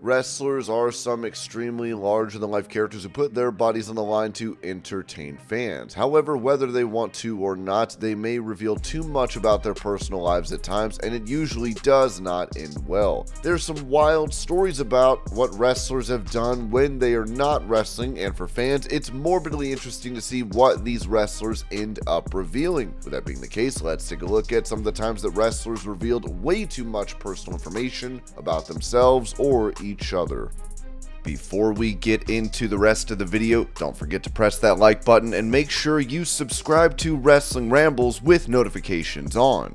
Wrestlers are some extremely larger-than-life characters who put their bodies on the line to entertain fans. However, whether they want to or not, they may reveal too much about their personal lives at times, and it usually does not end well. There's some wild stories about what wrestlers have done when they are not wrestling, and for fans, it's morbidly interesting to see what these wrestlers end up revealing. With that being the case, let's take a look at some of the times that wrestlers revealed way too much personal information about themselves or each other. Before we get into the rest of the video, don't forget to press that like button and make sure you subscribe to Wrestling Rambles with notifications on.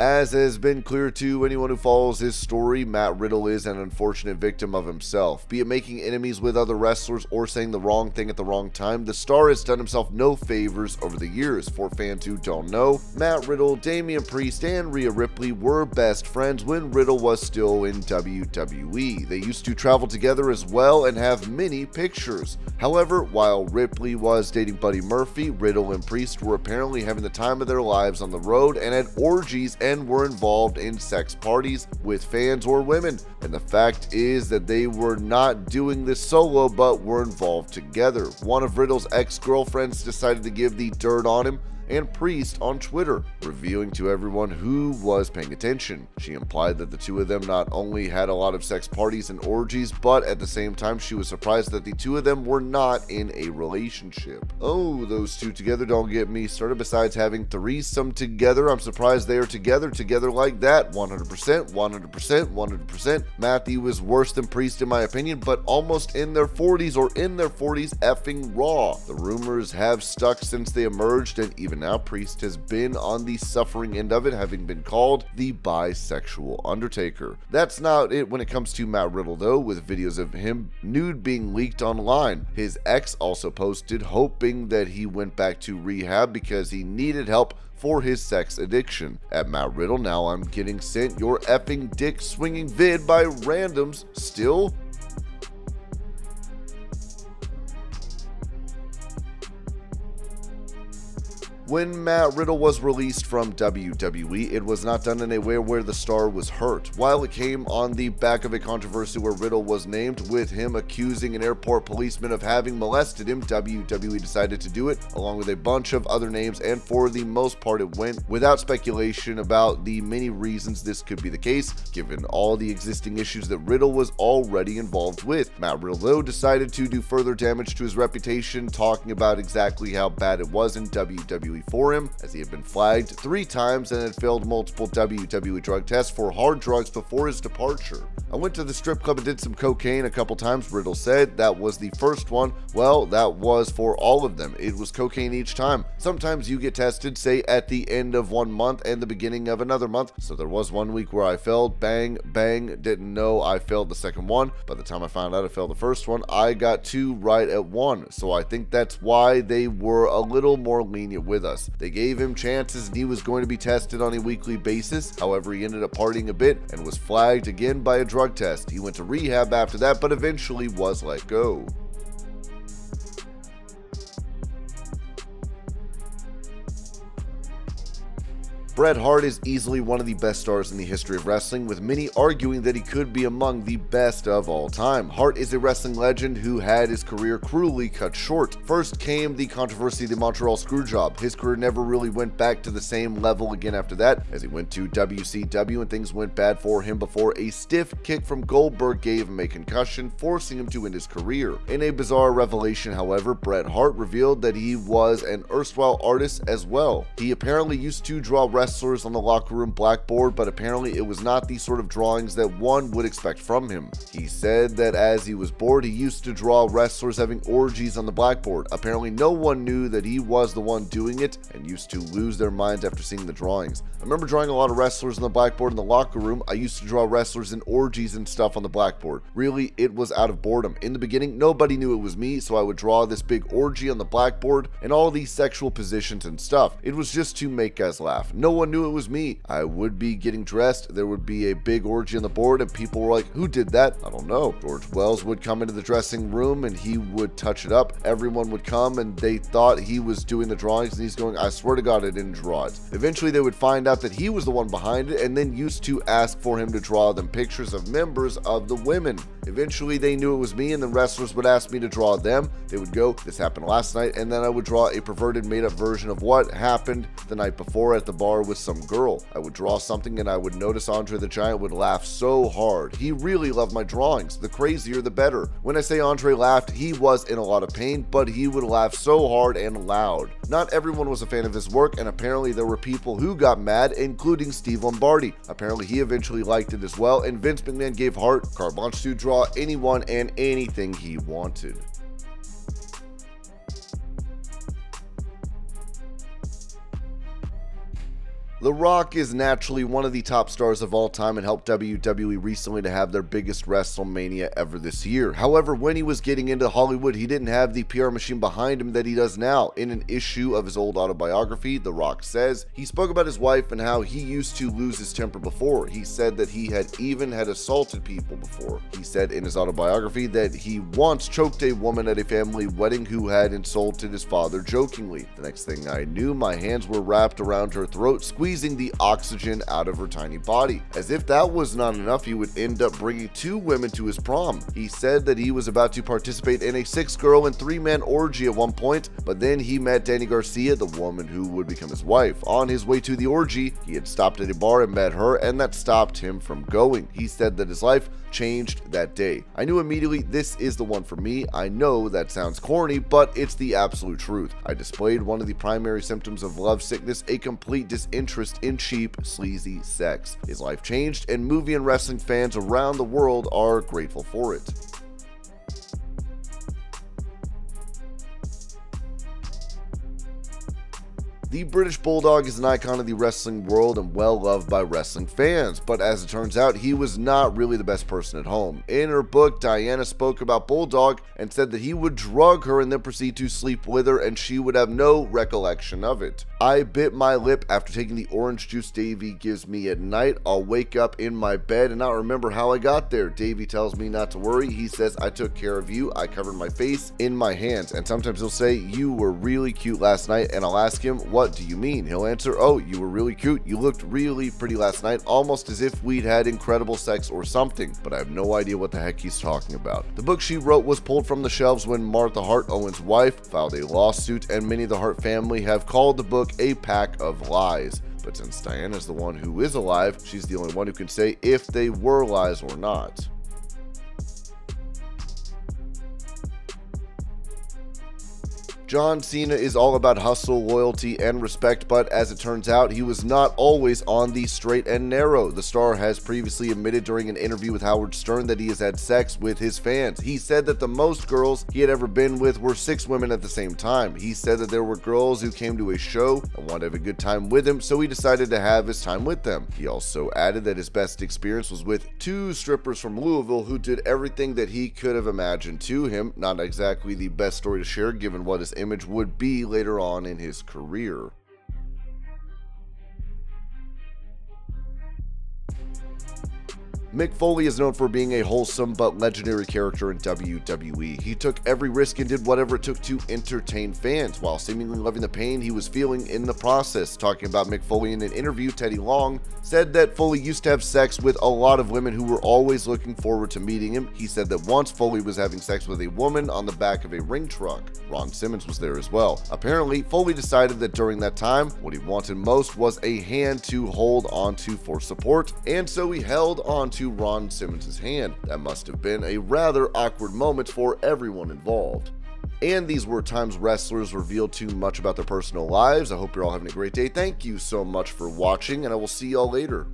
As has been clear to anyone who follows his story, Matt Riddle is an unfortunate victim of himself. Be it making enemies with other wrestlers or saying the wrong thing at the wrong time, the star has done himself no favors over the years. For fans who don't know, Matt Riddle, Damien Priest, and Rhea Ripley were best friends when Riddle was still in WWE. They used to travel together as well and have many pictures. However, while Ripley was dating Buddy Murphy, Riddle and Priest were apparently having the time of their lives on the road and had orgies and were involved in sex parties with fans or women. And the fact is that they were not doing this solo but were involved together. One of Riddle's ex-girlfriends decided to give the dirt on him and Priest on Twitter, revealing to everyone who was paying attention. She implied that the two of them not only had a lot of sex parties and orgies, but at the same time she was surprised that the two of them were not in a relationship. Oh, those two together don't get me started. Besides having threesome together, I'm surprised they are together like that. 100%, 100%, 100%. Matthew is worse than Priest in my opinion, but almost in their 40s or in their 40s effing raw. The rumors have stuck since they emerged, and even now Priest has been on the suffering end of it, having been called the bisexual Undertaker. That's not it when it comes to Matt Riddle though, with videos of him nude being leaked online. His ex also posted hoping that he went back to rehab because he needed help for his sex addiction. At Matt Riddle, now I'm getting sent your effing dick swinging vid by randoms still. When Matt Riddle was released from WWE, it was not done in a way where the star was hurt. While it came on the back of a controversy where Riddle was named, with him accusing an airport policeman of having molested him, WWE decided to do it, along with a bunch of other names, and for the most part it went without speculation about the many reasons this could be the case, given all the existing issues that Riddle was already involved with. Matt Riddle, though, decided to do further damage to his reputation, talking about exactly how bad it was in WWE for him, as he had been flagged 3 times and had failed multiple WWE drug tests for hard drugs before his departure. I went to the strip club and did some cocaine a couple times, Riddle said. That was the first one. Well, that was for all of them. It was cocaine each time. Sometimes you get tested, say at the end of 1 month and the beginning of another month. So there was 1 week where I failed, bang, bang, didn't know I failed the second one. By the time I found out I failed the first one, I got 2 right at 1. So I think that's why they were a little more lenient with us. They gave him chances and he was going to be tested on a weekly basis. However, he ended up partying a bit and was flagged again by a drug test. He went to rehab after that, but eventually was let go. Bret Hart is easily one of the best stars in the history of wrestling, with many arguing that he could be among the best of all time. Hart is a wrestling legend who had his career cruelly cut short. First came the controversy of the Montreal Screwjob. His career never really went back to the same level again after that, as he went to WCW and things went bad for him before a stiff kick from Goldberg gave him a concussion, forcing him to end his career. In a bizarre revelation, however, Bret Hart revealed that he was an erstwhile artist as well. He apparently used to draw wrestlers on the locker room blackboard, but apparently it was not the sort of drawings that one would expect from him. He said that as he was bored, he used to draw wrestlers having orgies on the blackboard. Apparently no one knew that he was the one doing it and used to lose their minds after seeing the drawings. I remember drawing a lot of wrestlers on the blackboard in the locker room. I used to draw wrestlers in orgies and stuff on the blackboard. Really, it was out of boredom. In the beginning, nobody knew it was me, so I would draw this big orgy on the blackboard and all these sexual positions and stuff. It was just to make guys laugh. No one knew it was me. I would be getting dressed, there would be a big orgy on the board, and people were like, who did that? I don't know. George Wells would come into the dressing room and he would touch it up. Everyone would come and they thought he was doing the drawings, and he's going, I swear to God I didn't draw it. Eventually they would find out that he was the one behind it, and then used to ask for him to draw them pictures of members of the women. Eventually they knew it was me, and the wrestlers would ask me to draw them. They would go, this happened last night, and then I would draw a perverted made up version of what happened the night before at the bar with some girl. I would draw something and I would notice Andre the Giant would laugh so hard. He really loved my drawings. The crazier the better. When I say Andre laughed, he was in a lot of pain, but he would laugh so hard and loud. Not everyone was a fan of his work, and apparently there were people who got mad, including Steve Lombardi. Apparently he eventually liked it as well, and Vince McMahon gave Hart carte blanche to draw anyone and anything he wanted. The Rock is naturally one of the top stars of all time and helped WWE recently to have their biggest WrestleMania ever this year. However, when he was getting into Hollywood, he didn't have the PR machine behind him that he does now. In an issue of his old autobiography, The Rock says, he spoke about his wife and how he used to lose his temper before. He said that he had even assaulted people before. He said in his autobiography that he once choked a woman at a family wedding who had insulted his father jokingly. The next thing I knew, my hands were wrapped around her throat, squeezing the oxygen out of her tiny body. As if that was not enough, he would end up bringing 2 women to his prom. He said that he was about to participate in a 6-girl and 3-man orgy at one point, but then he met Danny Garcia, the woman who would become his wife. On his way to the orgy, he had stopped at a bar and met her, and that stopped him from going. He said that his life changed that day. I knew immediately, this is the one for me. I know that sounds corny, but it's the absolute truth. I displayed one of the primary symptoms of love sickness, a complete disinterest in cheap, sleazy sex. His life changed, and movie and wrestling fans around the world are grateful for it. The British Bulldog is an icon of the wrestling world and well loved by wrestling fans, but as it turns out, he was not really the best person at home. In her book, Diana spoke about Bulldog and said that he would drug her and then proceed to sleep with her, and she would have no recollection of it. I bit my lip after taking the orange juice Davey gives me at night. I'll wake up in my bed and not remember how I got there. Davey tells me not to worry. He says, I took care of you. I covered my face in my hands. And sometimes he'll say, you were really cute last night. And I'll ask him, what do you mean? He'll answer, oh, you were really cute. You looked really pretty last night, almost as if we'd had incredible sex or something. But I have no idea what the heck he's talking about. The book she wrote was pulled from the shelves when Martha Hart, Owen's wife, filed a lawsuit, and many of the Hart family have called the book a pack of lies. But since Diana's the one who is alive, she's the only one who can say if they were lies or not. John Cena is all about hustle, loyalty, and respect, but as it turns out, he was not always on the straight and narrow. The star has previously admitted during an interview with Howard Stern that he has had sex with his fans. He said that the most girls he had ever been with were 6 women at the same time. He said that there were girls who came to a show and wanted to have a good time with him, so he decided to have his time with them. He also added that his best experience was with 2 strippers from Louisville who did everything that he could have imagined to him. Not exactly the best story to share given what his image would be later on in his career. Mick Foley is known for being a wholesome but legendary character in WWE. He took every risk and did whatever it took to entertain fans, while seemingly loving the pain he was feeling in the process. Talking about Mick Foley in an interview, Teddy Long said that Foley used to have sex with a lot of women who were always looking forward to meeting him. He said that once Foley was having sex with a woman on the back of a ring truck. Ron Simmons was there as well. Apparently, Foley decided that during that time, what he wanted most was a hand to hold onto for support, and so he held onto Ron Simmons' hand. That must have been a rather awkward moment for everyone involved. And these were times wrestlers revealed too much about their personal lives. I hope you're all having a great day. Thank you so much for watching, and I will see y'all later.